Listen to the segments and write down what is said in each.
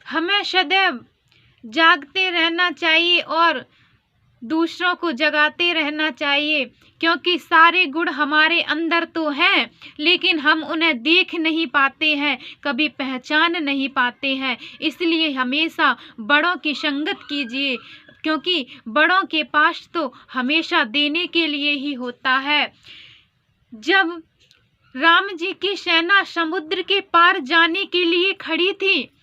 हमें सदैव जागते रहना चाहिए और दूसरों को जगाते रहना चाहिए, क्योंकि सारे गुण हमारे अंदर तो हैं, लेकिन हम उन्हें देख नहीं पाते हैं, कभी पहचान नहीं पाते हैं। इसलिए हमेशा बड़ों की संगत कीजिए, क्योंकि बड़ों के पास तो हमेशा देने के लिए ही होता है। जब राम जी की सेना समुद्र के पार जाने के लिए खड़ी थी,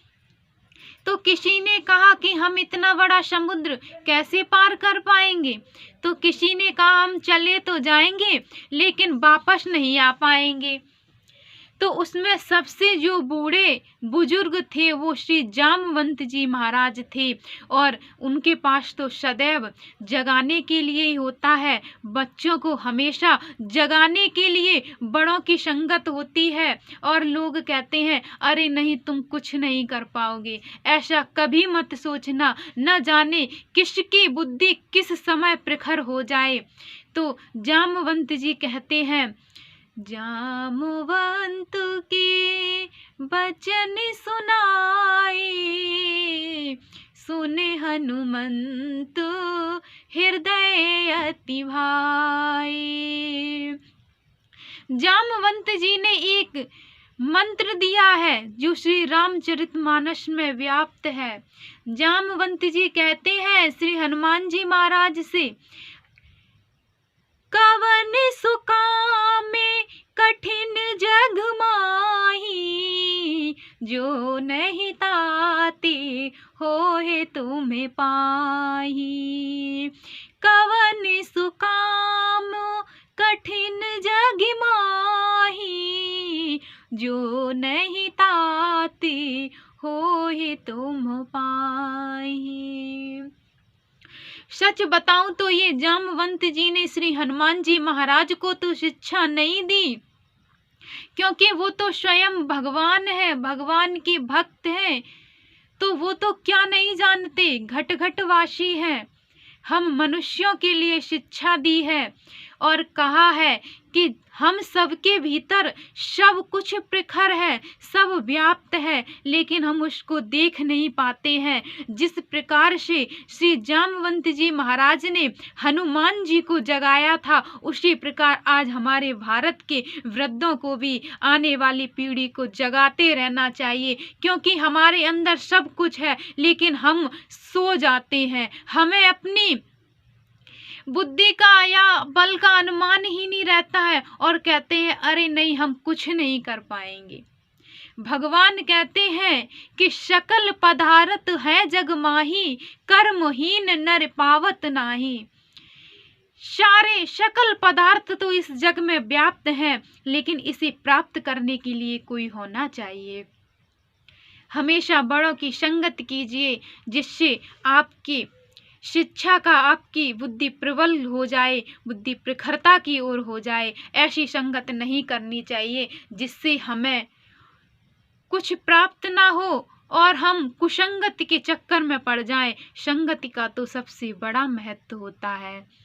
तो किसी ने कहा कि हम इतना बड़ा समुद्र कैसे पार कर पाएंगे। तो किसी ने कहा हम चले तो जाएंगे, लेकिन वापस नहीं आ पाएंगे। तो उसमें सबसे जो बूढ़े बुजुर्ग थे वो श्री जामवंत जी महाराज थे, और उनके पास तो सदैव जगाने के लिए ही होता है। बच्चों को हमेशा जगाने के लिए बड़ों की संगत होती है, और लोग कहते हैं अरे नहीं तुम कुछ नहीं कर पाओगे। ऐसा कभी मत सोचना, न जाने किसकी बुद्धि किस समय प्रखर हो जाए। तो जामवंत जी कहते हैं, जामवंत के बचन सुनाए, सुने हनुमंत हृदय अति भाई। जामवंत जी ने एक मंत्र दिया है जो श्री रामचरितमानस में व्याप्त है। जामवंत जी कहते हैं श्री हनुमान जी महाराज से, कवन सुकामे कठिन जग माही, जो नहीं ताते होए तुम्हें पाही। कवन सुकाम कठिन जग माही, जो नहीं ताते होए तुम पाही। सच बताऊं तो ये जामवंत जी ने श्री हनुमान जी महाराज को तो शिक्षा नहीं दी, क्योंकि वो तो स्वयं भगवान है, भगवान के भक्त हैं, तो वो तो क्या नहीं जानते, घट घट वासी हैं। हम मनुष्यों के लिए शिक्षा दी है और कहा है कि हम सबके भीतर सब कुछ प्रखर है, सब व्याप्त है, लेकिन हम उसको देख नहीं पाते हैं। जिस प्रकार से श्री जामवंत जी महाराज ने हनुमान जी को जगाया था, उसी प्रकार आज हमारे भारत के वृद्धों को भी आने वाली पीढ़ी को जगाते रहना चाहिए, क्योंकि हमारे अंदर सब कुछ है, लेकिन हम सो जाते हैं। हमें अपनी बुद्धि का या बल का अनुमान ही नहीं रहता है, और कहते हैं अरे नहीं हम कुछ नहीं कर पाएंगे। भगवान कहते हैं कि सकल पदार्थ है जग माही, कर्महीन नर पावत नाही। सारे सकल पदार्थ तो इस जग में व्याप्त हैं, लेकिन इसे प्राप्त करने के लिए कोई होना चाहिए। हमेशा बड़ों की संगत कीजिए, जिससे आपकी शिक्षा का आपकी बुद्धि प्रबल हो जाए, बुद्धि प्रखरता की ओर हो जाए। ऐसी संगत नहीं करनी चाहिए जिससे हमें कुछ प्राप्त ना हो और हम कुसंगत के चक्कर में पड़ जाएं। संगति का तो सबसे बड़ा महत्व होता है।